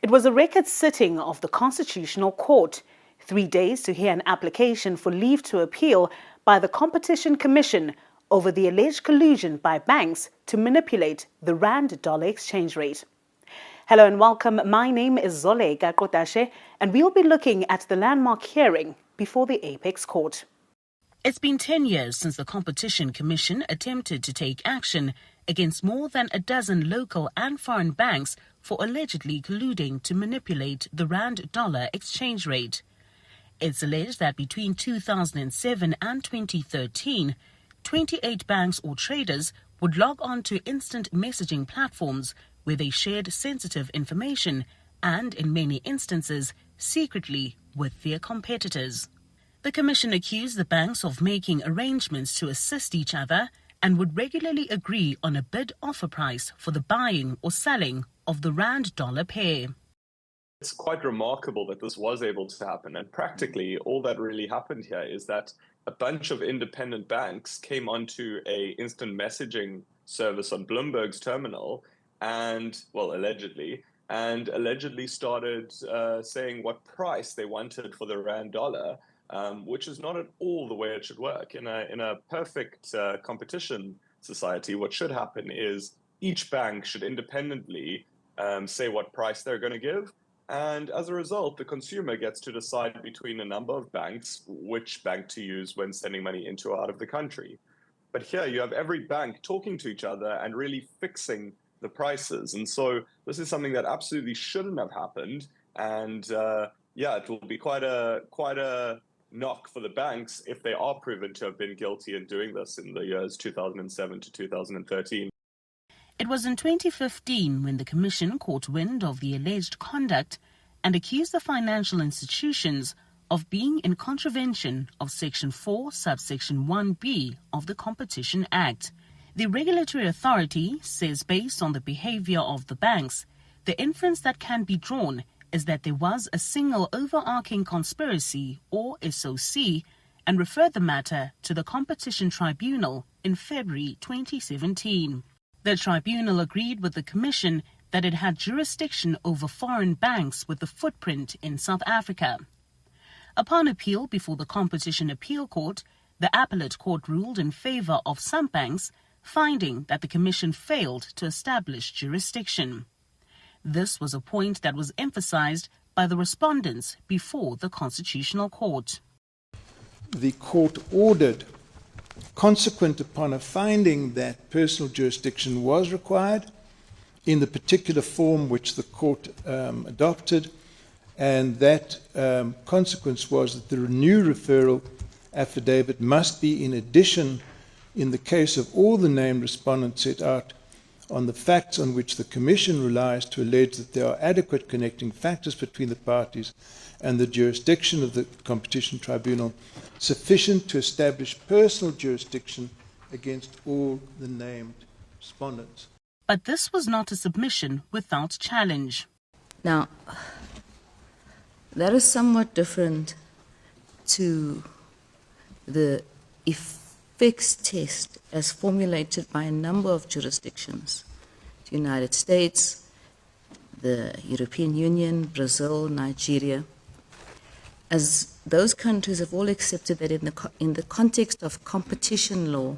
It was a record sitting of the Constitutional Court, 3 days to hear an application for leave to appeal by the Competition Commission over the alleged collusion by banks to manipulate the rand-dollar exchange rate. Hello and welcome. My name is Zole Gakotashe, and we'll be looking at the landmark hearing before the Apex Court. It's been 10 years since the Competition Commission attempted to take action against more than a dozen local and foreign banks for allegedly colluding to manipulate the rand-dollar exchange rate. It's alleged that between 2007 and 2013, 28 banks or traders would log on to instant messaging platforms where they shared sensitive information and, in many instances, secretly with their competitors. The Commission accused the banks of making arrangements to assist each other and would regularly agree on a bid-offer price for the buying or selling of the rand-dollar pair. It's quite remarkable that this was able to happen, and practically all that really happened here is that a bunch of independent banks came onto a instant messaging service on Bloomberg's terminal and, allegedly started saying what price they wanted for the rand dollar, which is not at all the way it should work. In a perfect competition society, what should happen is each bank should independently say what price they're going to give. And as a result, the consumer gets to decide between a number of banks which bank to use when sending money into or out of the country. But here you have every bank talking to each other and really fixing the prices. And so this is something that absolutely shouldn't have happened. And it will be quite a knock for the banks if they are proven to have been guilty in doing this in the years 2007 to 2013. It was in 2015 when the Commission caught wind of the alleged conduct and accused the financial institutions of being in contravention of Section 4, subsection 1b of the Competition Act. The regulatory authority says based on the behavior of the banks, the inference that can be drawn is that there was a single overarching conspiracy, or SOC, and referred the matter to the Competition Tribunal in February 2017. The tribunal agreed with the Commission that it had jurisdiction over foreign banks with a footprint in South Africa. Upon appeal before the Competition Appeal Court, the Appellate Court ruled in favor of some banks, finding that the Commission failed to establish jurisdiction. This was a point that was emphasized by the respondents before the Constitutional Court. The court ordered, consequent upon a finding that personal jurisdiction was required in the particular form which the court adopted, and that consequence was that the new referral affidavit must be in addition in the case of all the named respondents set out on the facts on which the Commission relies to allege that there are adequate connecting factors between the parties and the jurisdiction of the Competition Tribunal sufficient to establish personal jurisdiction against all the named respondents. But this was not a submission without challenge. Now, that is somewhat different to the effects test as formulated by a number of jurisdictions: the United States, the European Union, Brazil, Nigeria. As those countries have all accepted that in the context of competition law,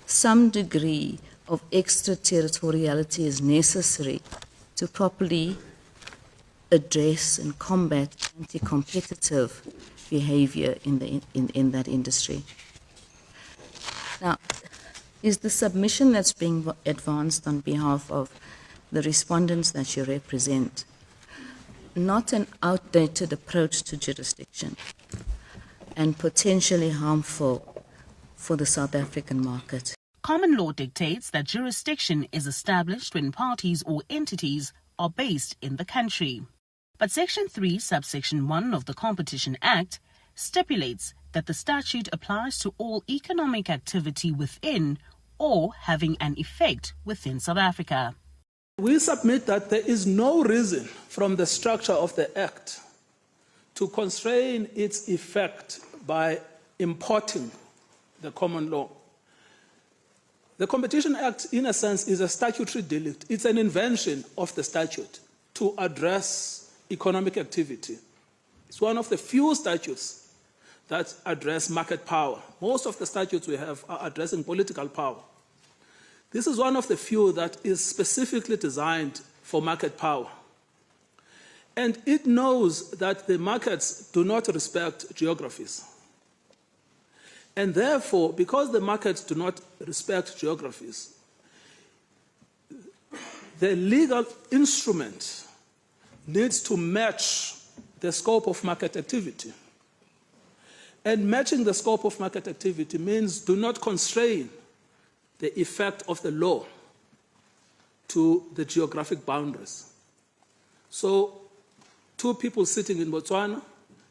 some degree of extraterritoriality is necessary to properly address and combat anti-competitive behavior in that industry. Now, is the submission that's being advanced on behalf of the respondents that you represent not an outdated approach to jurisdiction and potentially harmful for the South African market? Common law dictates that jurisdiction is established when parties or entities are based in the country. But Section 3, subsection 1 of the Competition Act stipulates that the statute applies to all economic activity within or having an effect within South Africa. We submit that there is no reason from the structure of the Act to constrain its effect by importing the common law. The Competition Act, in a sense, is a statutory delict. It's an invention of the statute. to address economic activity. It's one of the few statutes that address market power. Most of the statutes we have are addressing political power. This is one of the few that is specifically designed for market power. And it knows that the markets do not respect geographies. And therefore, because the markets do not respect geographies, the legal instrument needs to match the scope of market activity. And matching the scope of market activity means do not constrain the effect of the law to the geographic boundaries. So, two people sitting in Botswana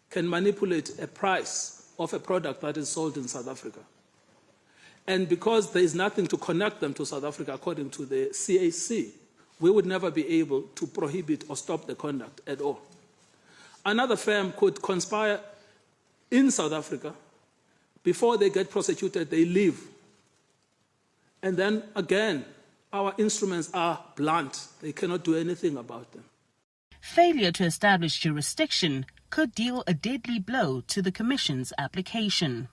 can manipulate a price of a product that is sold in South Africa. And because there is nothing to connect them to South Africa according to the CAC, we would never be able to prohibit or stop the conduct at all. Another firm could conspire in South Africa. Before they get prosecuted, they leave. And then again, our instruments are blunt. They cannot do anything about them. Failure to establish jurisdiction could deal a deadly blow to the Commission's application.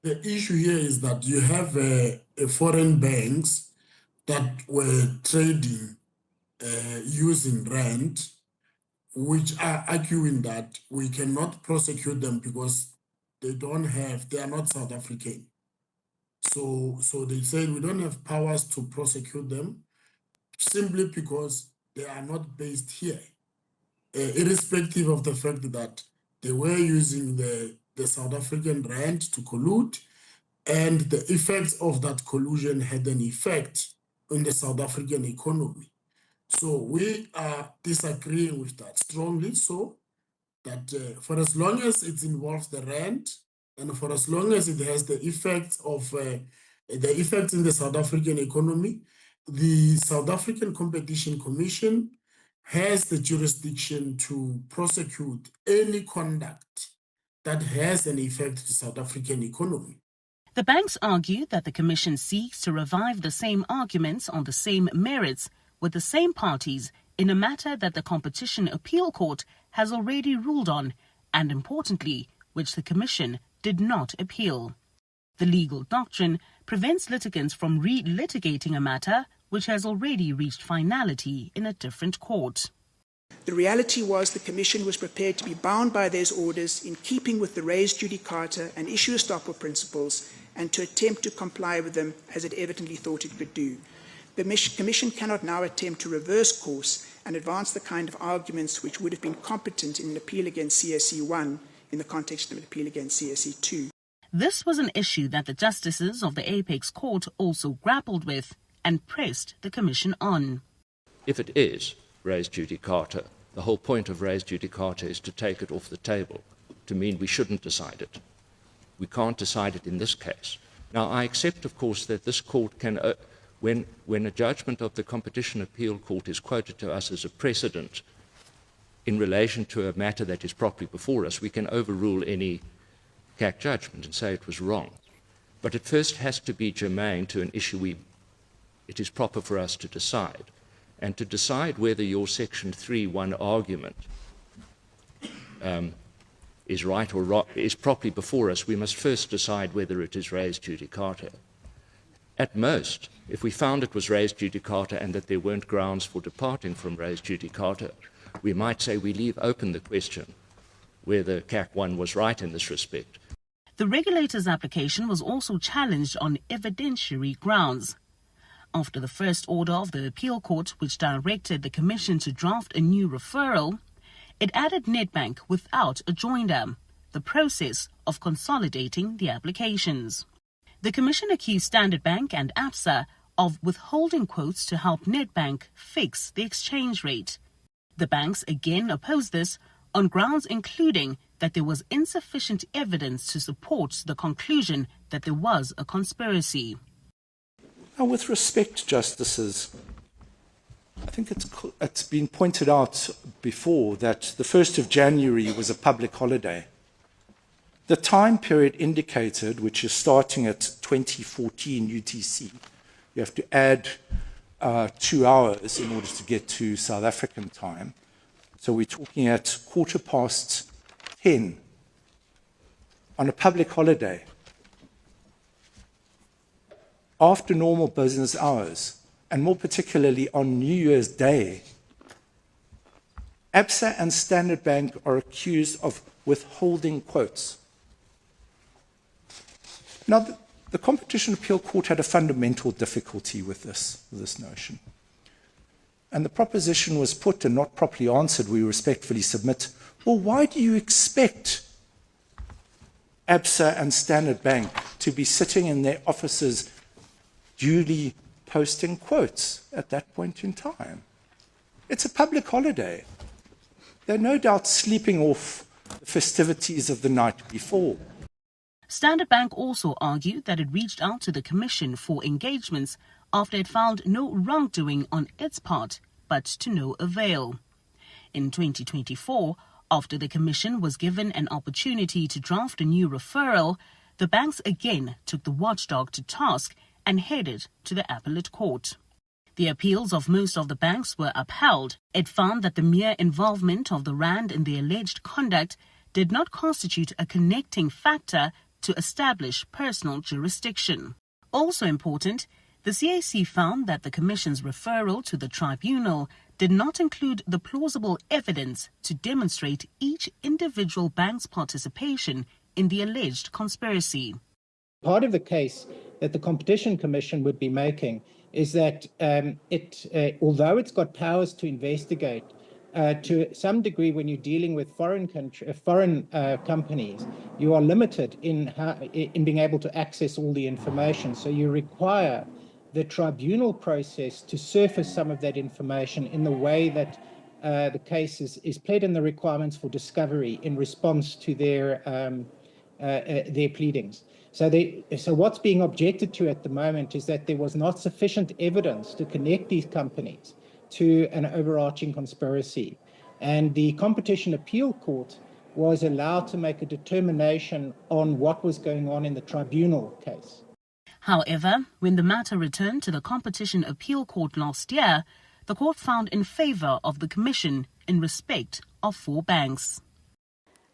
The issue here is that you have foreign banks that were trading using rand, which are arguing that we cannot prosecute them because they are not South African. So they said we don't have powers to prosecute them simply because they are not based here. Irrespective of the fact that they were using the South African rand to collude, and the effects of that collusion had an effect on the South African economy. So we are disagreeing with that strongly, so that for as long as it involves the rand, and for as long as it has the effects in the South African economy, the South African Competition Commission has the jurisdiction to prosecute any conduct that has an effect to the South African economy. The banks argue that the Commission seeks to revive the same arguments on the same merits with the same parties in a matter that the Competition Appeal Court has already ruled on, and importantly, which the Commission did not appeal. The legal doctrine prevents litigants from re-litigating a matter which has already reached finality in a different court. The reality was the Commission was prepared to be bound by those orders in keeping with the res judicata and issue estoppel principles and to attempt to comply with them as it evidently thought it could do. The Commission cannot now attempt to reverse course and advance the kind of arguments which would have been competent in an appeal against CSE 1 in the context of an appeal against CSE 2. This was an issue that the justices of the Apex Court also grappled with and pressed the Commission on. If it is res judicata, the whole point of res judicata is to take it off the table, to mean we shouldn't decide it. We can't decide it in this case. Now, I accept, of course, that this court can, when a judgment of the Competition Appeal Court is quoted to us as a precedent in relation to a matter that is properly before us, we can overrule any CAC judgment and say it was wrong. But it first has to be germane to an issue it is proper for us to decide. And to decide whether your Section 3(1) argument is right or wrong, is properly before us, we must first decide whether it is res judicata. At most, if we found it was res judicata and that there weren't grounds for departing from res judicata, we might say we leave open the question whether CAC 1 was right in this respect. The regulator's application was also challenged on evidentiary grounds. After the first order of the appeal court, which directed the Commission to draft a new referral, it added Nedbank without a joinder, the process of consolidating the applications. The Commission accused Standard Bank and ABSA of withholding quotes to help Nedbank fix the exchange rate. The banks again opposed this on grounds including that there was insufficient evidence to support the conclusion that there was a conspiracy. Now, with respect, Justices, I think it's been pointed out before that the 1st of January was a public holiday. The time period indicated, which is starting at 2014 UTC, you have to add 2 hours in order to get to South African time, So we're talking at 10:15 on a public holiday, after normal business hours, and more particularly on New Year's Day, ABSA and Standard Bank are accused of withholding quotes. Now, the Competition Appeal Court had a fundamental difficulty with this notion. And the proposition was put and not properly answered, we respectfully submit, well, why do you expect ABSA and Standard Bank to be sitting in their offices duly posting quotes at that point in time? It's a public holiday. They're no doubt sleeping off the festivities of the night before. Standard Bank also argued that it reached out to the Commission for engagements after it found no wrongdoing on its part, but to no avail. In 2024, after the Commission was given an opportunity to draft a new referral, the banks again took the watchdog to task and headed to the appellate court. The appeals of most of the banks were upheld. It found that the mere involvement of the Rand in the alleged conduct did not constitute a connecting factor to establish personal jurisdiction. Also important, the CAC found that the Commission's referral to the tribunal did not include the plausible evidence to demonstrate each individual bank's participation in the alleged conspiracy. Part of the case that the Competition Commission would be making is that although it's got powers to investigate, to some degree, when you're dealing with foreign companies, you are limited in being able to access all the information. So you require the tribunal process to surface some of that information in the way that the case is pled in the requirements for discovery in response to their pleadings. So what's being objected to at the moment is that there was not sufficient evidence to connect these companies to an overarching conspiracy. And the Competition Appeal Court was allowed to make a determination on what was going on in the tribunal case. However, when the matter returned to the Competition Appeal Court last year, the court found in favour of the Commission in respect of 4 banks.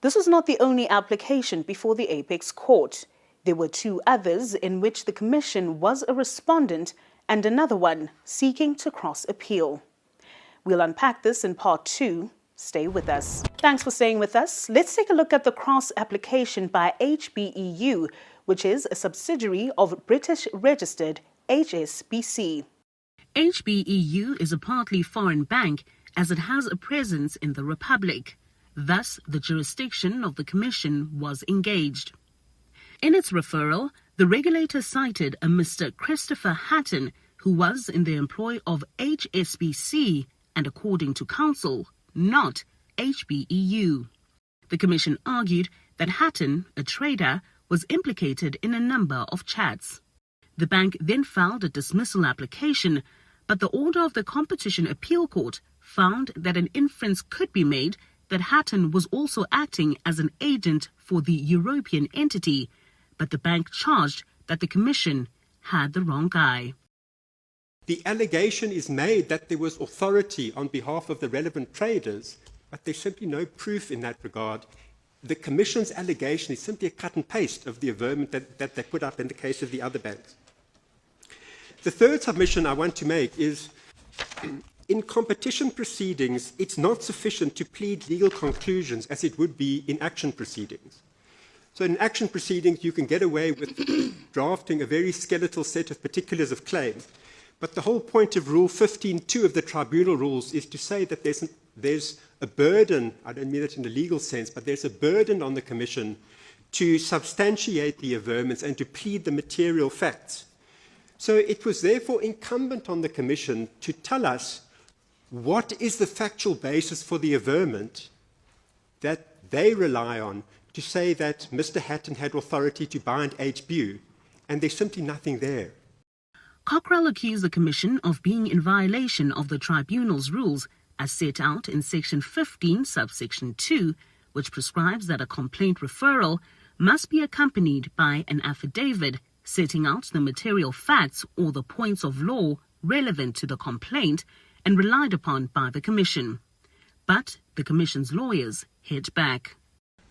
This was not the only application before the Apex Court. There were 2 others in which the Commission was a respondent and another one seeking to cross-appeal. We'll unpack this in part 2. Stay with us. Thanks for staying with us. Let's take a look at the cross-application by HBEU, which is a subsidiary of British-registered HSBC. HBEU is a partly foreign bank as it has a presence in the Republic. Thus, the jurisdiction of the Commission was engaged. In its referral, the regulator cited a Mr. Christopher Hatton, who was in the employ of HSBC and, according to counsel, not HBEU. The Commission argued that Hatton, a trader, was implicated in a number of chats. The bank then filed a dismissal application, but the order of the Competition Appeal Court found that an inference could be made that Hatton was also acting as an agent for the European entity, but the bank charged that the Commission had the wrong guy. The allegation is made that there was authority on behalf of the relevant traders, but there's simply no proof in that regard. The Commission's allegation is simply a cut and paste of the averment that they put up in the case of the other banks. The third submission I want to make is, in competition proceedings, it's not sufficient to plead legal conclusions as it would be in action proceedings. So in action proceedings, you can get away with drafting a very skeletal set of particulars of claim. But the whole point of Rule 15.2 of the tribunal rules is to say that there's a burden, I don't mean it in the legal sense, but there's a burden on the Commission to substantiate the averments and to plead the material facts. So it was therefore incumbent on the Commission to tell us what is the factual basis for the averment that they rely on to say that Mr. Hatton had authority to bind HBEU, and there's simply nothing there. Cockrell accused the Commission of being in violation of the Tribunal's rules as set out in Section 15, subsection 2, which prescribes that a complaint referral must be accompanied by an affidavit setting out the material facts or the points of law relevant to the complaint and relied upon by the Commission. But the Commission's lawyers hit back.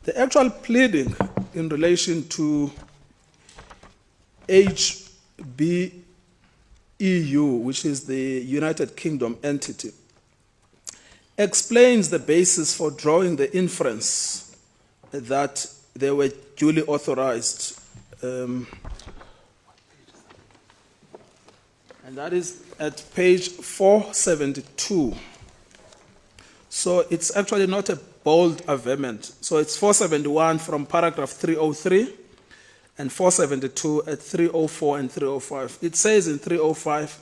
The actual pleading in relation to HBEU, which is the United Kingdom entity, explains the basis for drawing the inference that they were duly authorized. And that is at page 472. So it's actually not a bold averment. So it's 471 from paragraph 303 and 472 at 304 and 305. It says in 305,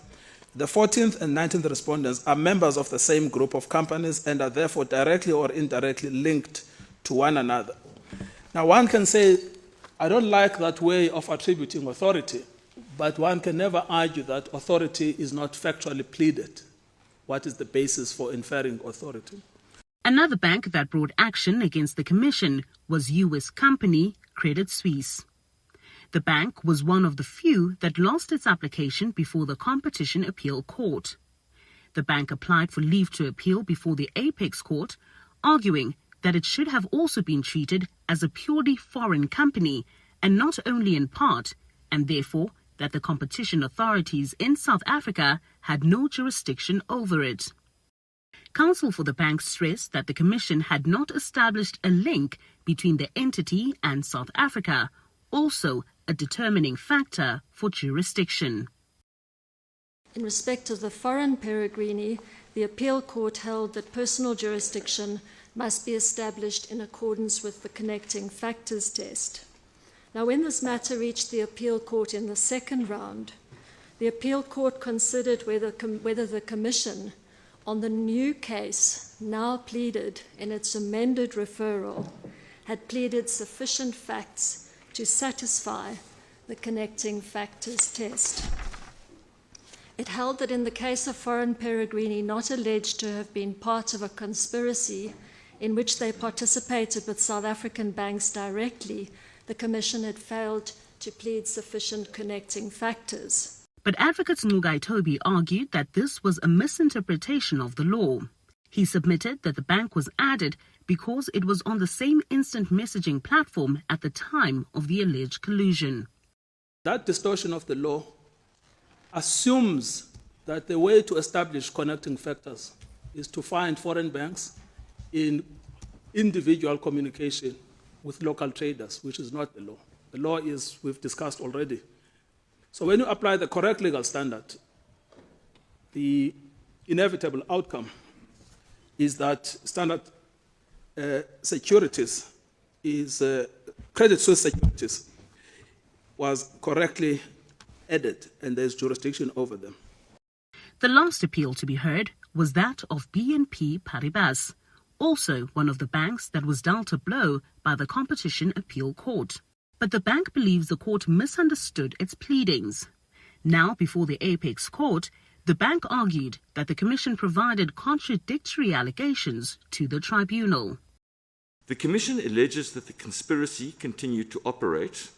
the 14th and 19th respondents are members of the same group of companies and are therefore directly or indirectly linked to one another. Now, one can say, I don't like that way of attributing authority, but one can never argue that authority is not factually pleaded. What is the basis for inferring authority? Another bank that brought action against the Commission was US company Credit Suisse. The bank was one of the few that lost its application before the Competition Appeal Court. The bank applied for leave to appeal before the Apex Court, arguing that it should have also been treated as a purely foreign company and not only in part, and therefore that the competition authorities in South Africa had no jurisdiction over it. Counsel for the bank stressed that the Commission had not established a link between the entity and South Africa, also a determining factor for jurisdiction. In respect of the foreign peregrini, the appeal court held that personal jurisdiction must be established in accordance with the connecting factors test. Now, when this matter reached the appeal court in the second round, the appeal court considered whether the Commission, on the new case now pleaded in its amended referral, had pleaded sufficient facts to satisfy the connecting factors test. It held that in the case of foreign peregrini not alleged to have been part of a conspiracy in which they participated with South African banks directly, the Commission had failed to plead sufficient connecting factors. But Advocate Nqayi Toby argued that this was a misinterpretation of the law. He submitted that the bank was added because it was on the same instant messaging platform at the time of the alleged collusion. That distortion of the law assumes that the way to establish connecting factors is to find foreign banks in individual communication with local traders, which is not the law. The law is, we've discussed already. So when you apply the correct legal standard, the inevitable outcome is that Standard Securities is Credit Suisse Securities was correctly added, and there's jurisdiction over them. The last appeal to be heard was that of BNP Paribas, also one of the banks that was dealt a blow by the Competition Appeal Court. But the bank believes the court misunderstood its pleadings. Now, before the Apex Court, the bank argued that the Commission provided contradictory allegations to the tribunal. The Commission alleges that the conspiracy continued to operate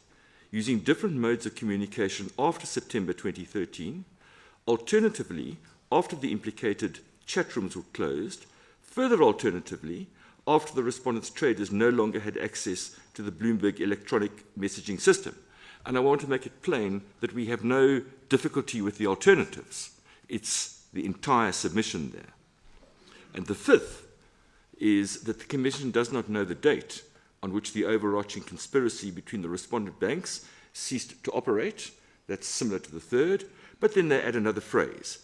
using different modes of communication after September 2013, alternatively, after the implicated chat rooms were closed, further alternatively, after the respondents' traders no longer had access to the Bloomberg electronic messaging system. And I want to make it plain that we have no difficulty with the alternatives. It's the entire submission there. And the fifth is that the Commission does not know the date on which the overarching conspiracy between the respondent banks ceased to operate. That's similar to the third. But then they add another phrase,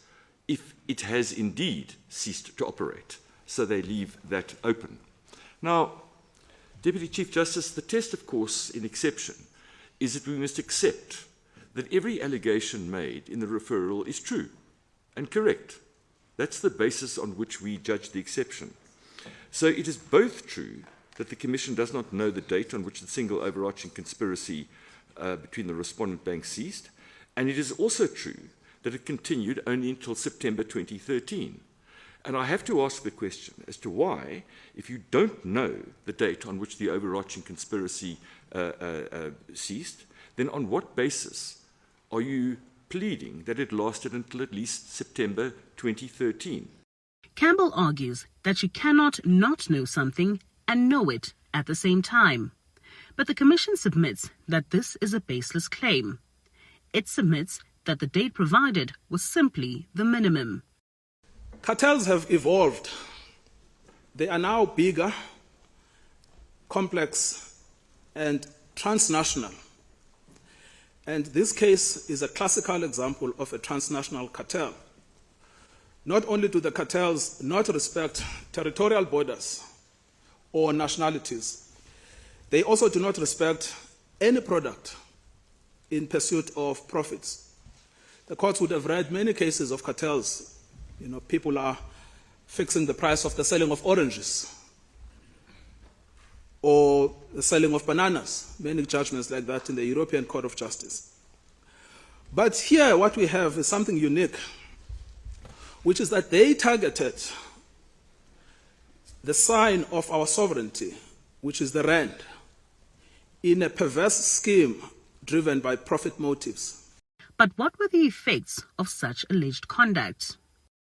if it has indeed ceased to operate. So they leave that open. Now, Deputy Chief Justice, the test, of course, in exception, is that we must accept that every allegation made in the referral is true and correct. That's the basis on which we judge the exception. So it is both true that the Commission does not know the date on which the single overarching conspiracy between the respondent banks ceased, and it is also true that it continued only until September 2013. And I have to ask the question as to why, if you don't know the date on which the overarching conspiracy ceased, then on what basis are you pleading that it lasted until at least September 2013? Campbell argues that you cannot not know something and know it at the same time. But the Commission submits that this is a baseless claim. It submits that the date provided was simply the minimum. Cartels have evolved. They are now bigger, complex, and transnational. And this case is a classical example of a transnational cartel. Not only do the cartels not respect territorial borders or nationalities, they also do not respect any product in pursuit of profits. The courts would have read many cases of cartels. People are fixing the price of the selling of oranges or the selling of bananas, many judgments like that in the European Court of Justice. But here what we have is something unique, which is that they targeted the sign of our sovereignty, which is the rand, in a perverse scheme driven by profit motives. But what were the effects of such alleged conduct?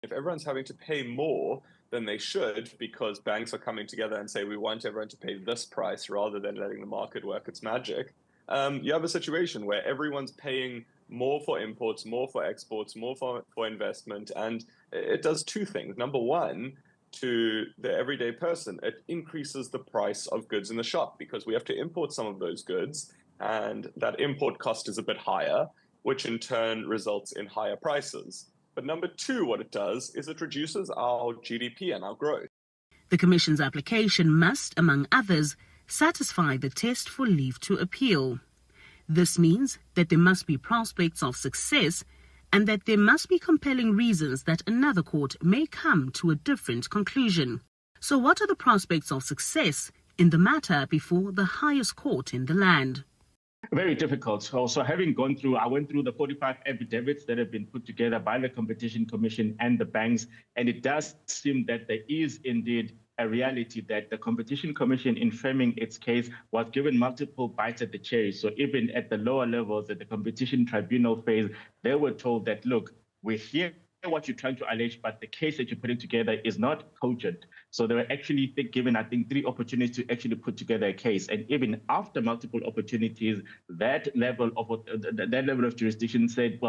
If everyone's having to pay more than they should because banks are coming together and say we want everyone to pay this price rather than letting the market work its magic, you have a situation where everyone's paying more for imports, more for exports, more for investment, and it does two things. Number one, to the everyday person, it increases the price of goods in the shop because we have to import some of those goods, and that import cost is a bit higher, which in turn results in higher prices. But number two, what it does is it reduces our GDP and our growth. The Commission's application must, among others, satisfy the test for leave to appeal. This means that there must be prospects of success and that there must be compelling reasons that another court may come to a different conclusion. So what are the prospects of success in the matter before the highest court in the land? Very difficult. Also, I went through the 45 affidavits that have been put together by the Competition Commission and the banks, and it does seem that there is indeed a reality that the Competition Commission, in framing its case, was given multiple bites at the cherry. So even at the lower levels, at the Competition Tribunal phase, they were told that, look, we're here what you're trying to allege, but the case that you're putting together is not cogent. So they were actually given, I think, 3 opportunities to actually put together a case. And even after multiple opportunities, that level of jurisdiction said,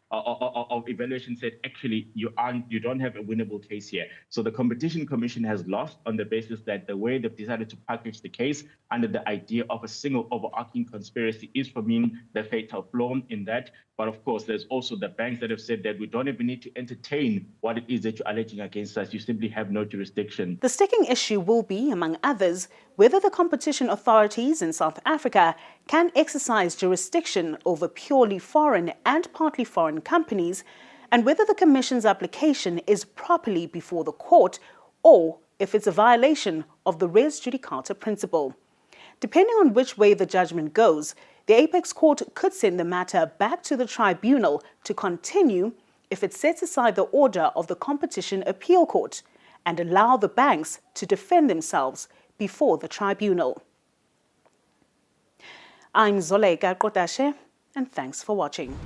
of evaluation said, actually, you don't have a winnable case here. So the Competition Commission has lost on the basis that the way they've decided to package the case under the idea of a single overarching conspiracy is, for me, the fatal flaw in that. But of course, there's also the banks that have said that we don't even need to entertain what it is that you're alleging against us. You simply have no jurisdiction. The sticking issue will be, among others, whether the competition authorities in South Africa can exercise jurisdiction over purely foreign and partly foreign companies, and whether the Commission's application is properly before the court or if it's a violation of the res judicata principle. Depending on which way the judgment goes, the Apex Court could send the matter back to the tribunal to continue if it sets aside the order of the Competition Appeal Court and allow the banks to defend themselves before the tribunal. I'm Zoleka Kotashe, and thanks for watching.